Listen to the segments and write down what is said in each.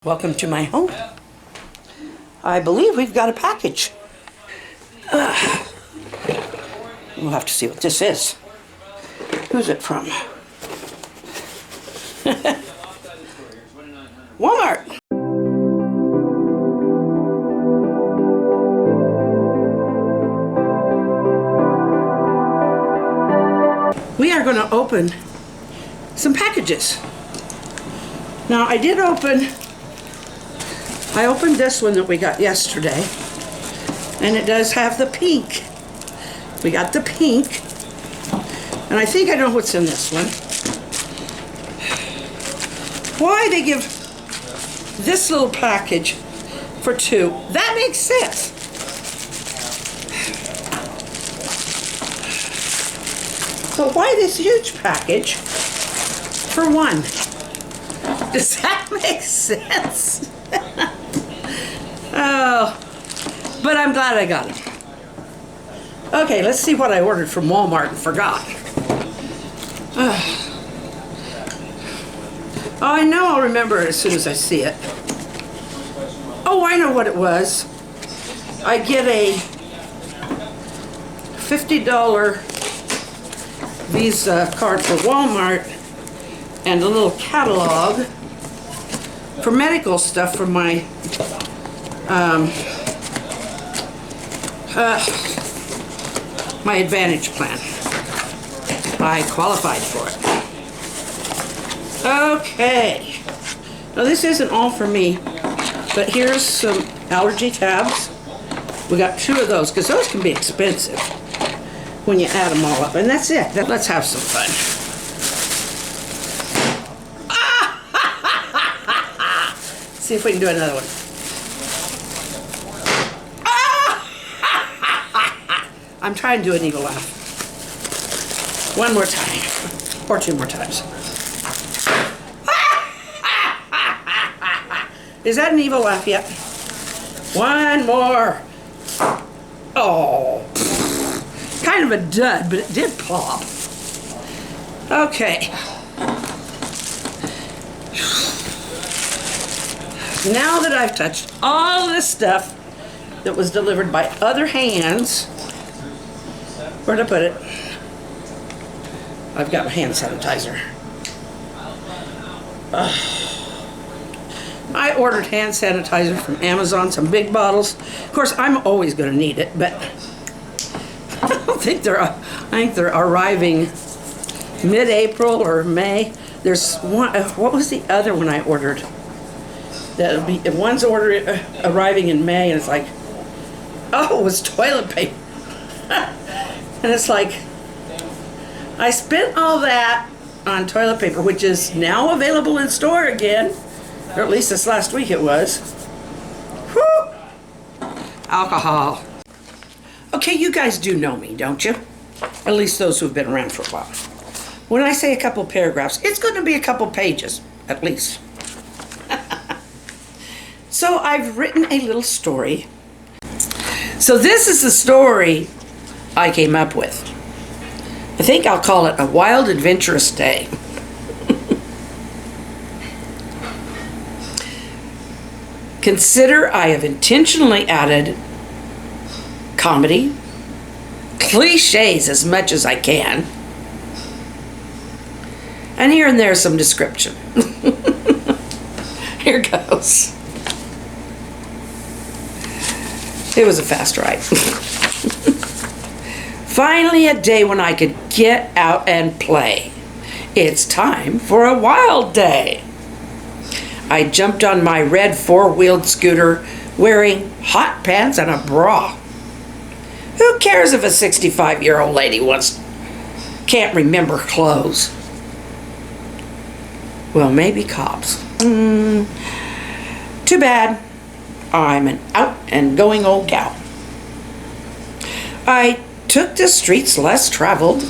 Welcome to my home. I believe we've got a package. We'll have to see what this is. Who's it from? Walmart. We are going to open some packages. Now, I opened this one that we got yesterday, and it does have the pink. We got the pink, and I think I know what's in this one. Why they give this little package for two? That makes sense. So why this huge package for one? Does that make sense? Oh, but I'm glad I got it. Okay, let's see what I ordered from Walmart and forgot. Oh, I know I'll remember it as soon as I see it. Oh, I know what it was. I get a $50 Visa card for Walmart and a little catalog for medical stuff for my my Advantage plan. I qualified for it. Okay. Now this isn't all for me, but here's some allergy tabs. We got two of those because those can be expensive when you add them all up. And that's it. Let's have some fun. See if we can do another one. I'm trying to do an evil laugh. One more time. Or two more times. Is that an evil laugh yet? One more. Oh. Kind of a dud, but it did pop. Okay. Now that I've touched all this stuff that was delivered by other hands, where'd I put it? I've got my hand sanitizer. I ordered hand sanitizer from Amazon, some big bottles. Of course, I'm always going to need it, but I think they're arriving mid-April or May. There's one. What was the other one I ordered? That'll be one's arriving in May, and it's like, oh, it was toilet paper. And it's like, I spent all that on toilet paper, which is now available in store again, or at least this last week it was. Whew. Alcohol. Okay, you guys do know me, don't you? At least those who've been around for a while. When I say a couple paragraphs, it's going to be a couple pages, at least. So I've written a little story. So this is the story I came up with. I think I'll call it A Wild Adventurous Day. Consider I have intentionally added comedy, cliches as much as I can, and here and there some description. Here goes. It was a fast ride. Finally, a day when I could get out and play. It's time for a wild day. I jumped on my red four-wheeled scooter wearing hot pants and a bra. Who cares if a 65-year-old lady can't remember clothes? Well, maybe cops. Too bad. I'm an out and going old gal. I took the streets less traveled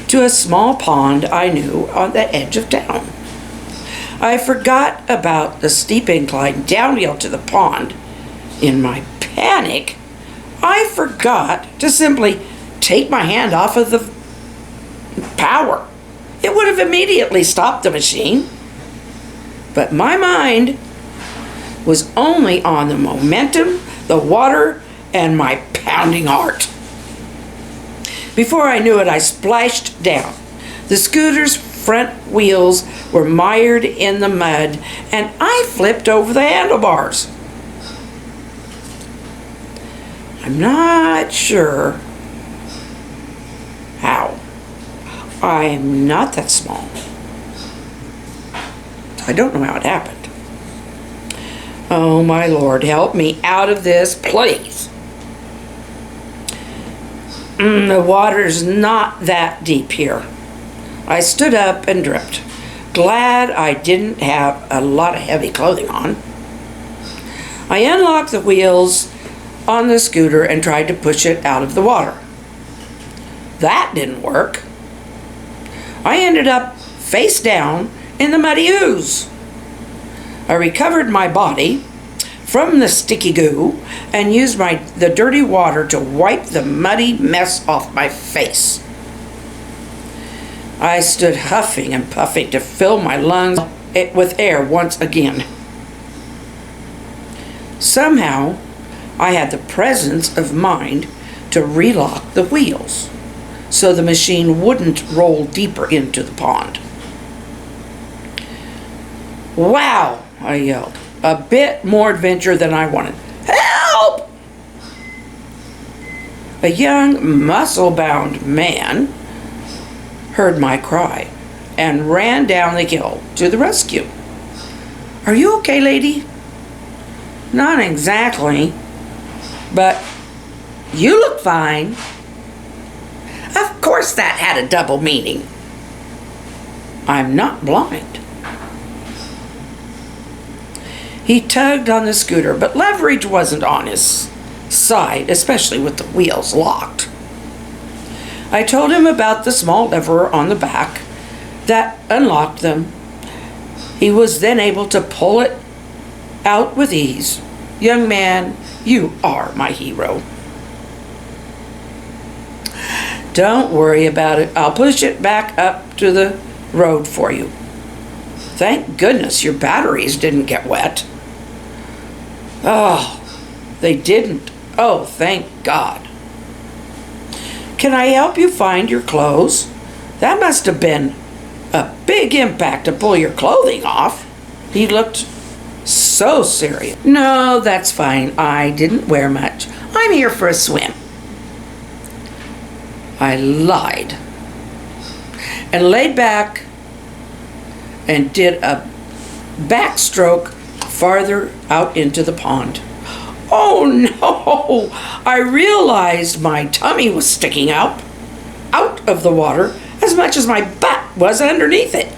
to a small pond I knew on the edge of town. I forgot about the steep incline downhill to the pond. In my panic, I forgot to simply take my hand off of the power. It would have immediately stopped the machine. But my mind was only on the momentum, the water, and my pounding heart. Before I knew it, I splashed down. The scooter's front wheels were mired in the mud, and I flipped over the handlebars. I'm not sure how. I'm not that small. I don't know how it happened. Oh, my Lord, help me out of this, please. The water's not that deep here. I stood up and dripped. Glad I didn't have a lot of heavy clothing on. I unlocked the wheels on the scooter and tried to push it out of the water. That didn't work. I ended up face down in the muddy ooze. I recovered my body from the sticky goo and used the dirty water to wipe the muddy mess off my face. I stood huffing and puffing to fill my lungs with air once again. Somehow, I had the presence of mind to relock the wheels so the machine wouldn't roll deeper into the pond. Wow, I yelled. A bit more adventure than I wanted. Help! A young, muscle-bound man heard my cry and ran down the hill to the rescue. Are you okay, lady? Not exactly, but you look fine. Of course that had a double meaning. I'm not blind. He tugged on the scooter, but leverage wasn't on his side, especially with the wheels locked. I told him about the small lever on the back that unlocked them. He was then able to pull it out with ease. Young man, you are my hero. Don't worry about it. I'll push it back up to the road for you. Thank goodness your batteries didn't get wet. Oh, they didn't. Oh, thank God. Can I help you find your clothes? That must have been a big impact to pull your clothing off. He looked so serious. No, that's fine. I didn't wear much. I'm here for a swim. I lied and laid back and did a backstroke farther out into the pond. Oh no! I realized my tummy was sticking out of the water as much as my butt was underneath it.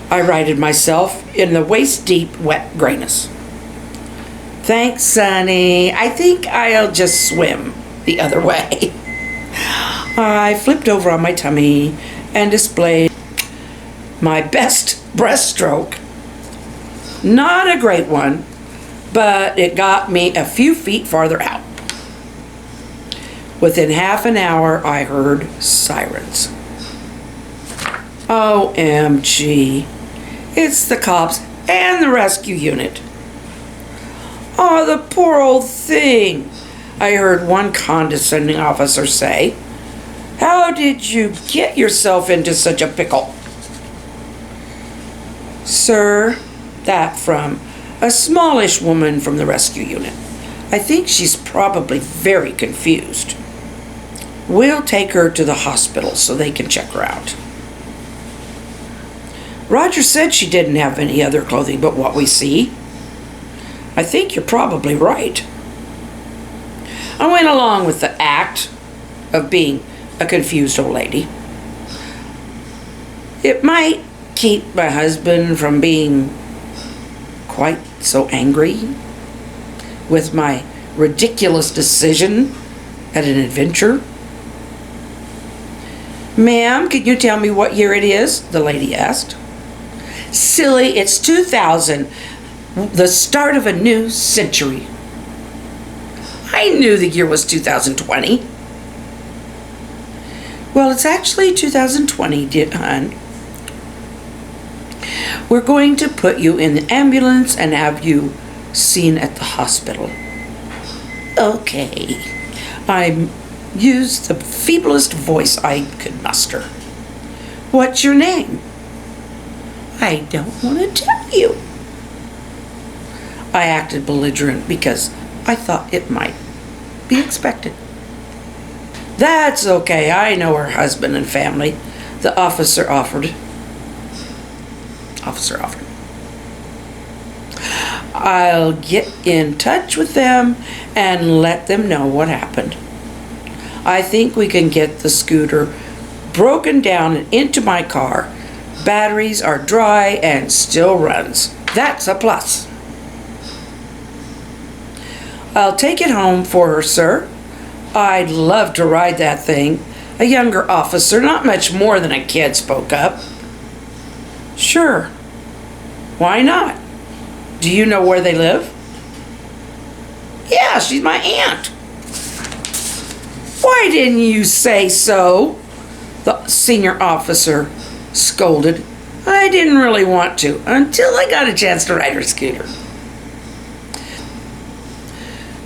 I righted myself in the waist-deep wet grayness. Thanks, Sonny. I think I'll just swim the other way. I flipped over on my tummy and displayed my best breaststroke. Not a great one, but it got me a few feet farther out. Within half an hour, I heard sirens. OMG. It's the cops and the rescue unit. Oh, the poor old thing, I heard one condescending officer say. How did you get yourself into such a pickle? Sir, that from a smallish woman from the rescue unit. I think she's probably very confused. We'll take her to the hospital so they can check her out. Roger said she didn't have any other clothing but what we see. I think you're probably right. I went along with the act of being a confused old lady. It might keep my husband from being quite so angry with my ridiculous decision at an adventure. Ma'am, can you tell me what year it is? The lady asked. Silly, it's 2000, the start of a new century. I knew the year was 2020. Well, it's actually 2020, hon. We're going to put you in the ambulance and have you seen at the hospital. Okay. I used the feeblest voice I could muster. What's your name? I don't want to tell you. I acted belligerent because I thought it might be expected. That's okay. I know her husband and family. The officer offered. I'll get in touch with them and let them know what happened. I think we can get the scooter broken down and into my car. Batteries are dry and still runs. That's a plus. I'll take it home for her, sir. I'd love to ride that thing. A younger officer, not much more than a kid, spoke up. Sure. Why not? Do you know where they live? Yeah, she's my aunt. Why didn't you say so? The senior officer scolded. I didn't really want to until I got a chance to ride her scooter.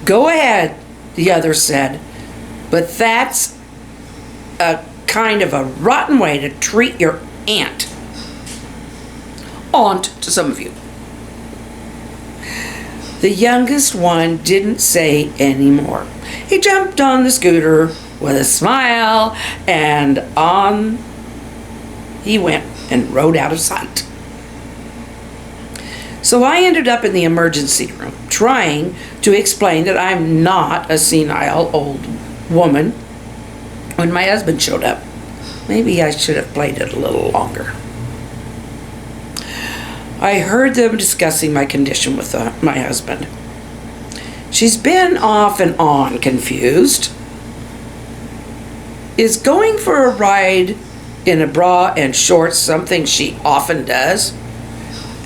Go ahead, the other said, but that's a kind of a rotten way to treat your aunt. Aunt to some of you. The youngest one didn't say any more. He jumped on the scooter with a smile, and on he went and rode out of sight. So I ended up in the emergency room trying to explain that I'm not a senile old woman when my husband showed up. Maybe I should have played it a little longer. I heard them discussing my condition with my husband. She's been off and on confused. Is going for a ride in a bra and shorts something she often does?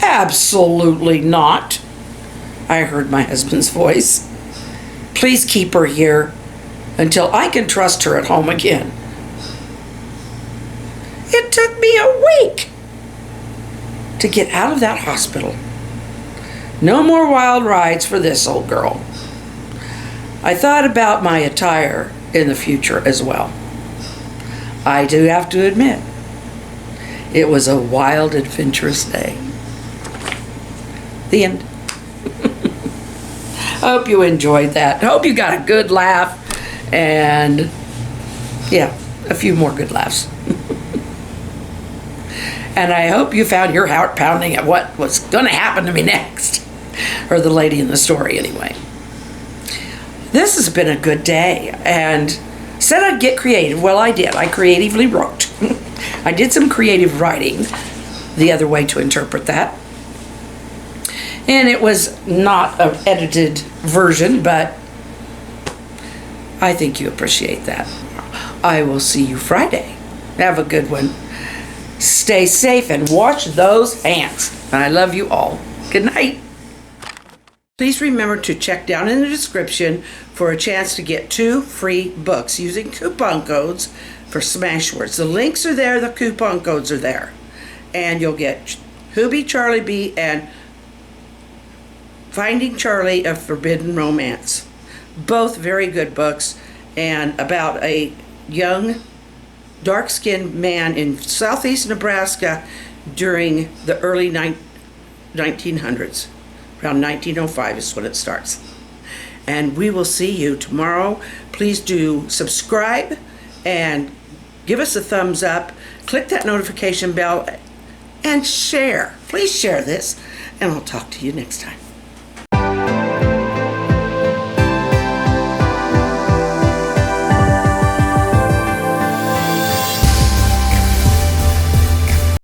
Absolutely not, I heard my husband's voice. Please keep her here until I can trust her at home again. It took me a week to get out of that hospital. No more wild rides for this old girl. I thought about my attire in the future as well. I do have to admit, it was a wild, adventurous day. The end. I hope you enjoyed that. I hope you got a good laugh and, yeah, a few more good laughs. And I hope you found your heart pounding at what was going to happen to me next. Or the lady in the story, anyway. This has been a good day. And said I'd get creative. Well, I did. I creatively wrote. I did some creative writing. The other way to interpret that. And it was not an edited version, but I think you appreciate that. I will see you Friday. Have a good one. Stay safe and wash those hands. And I love you all. Good night. Please remember to check down in the description for a chance to get 2 free books using coupon codes for Smashwords. The links are there, the coupon codes are there. And you'll get Whoobie Charlie B and Finding Charlie, A Forbidden Romance. Both very good books and about a young dark-skinned man in southeast Nebraska during the early 1900s. Around 1905 is when it starts. And we will see you tomorrow. Please do subscribe and give us a thumbs up. Click that notification bell and share. Please share this, and I'll talk to you next time.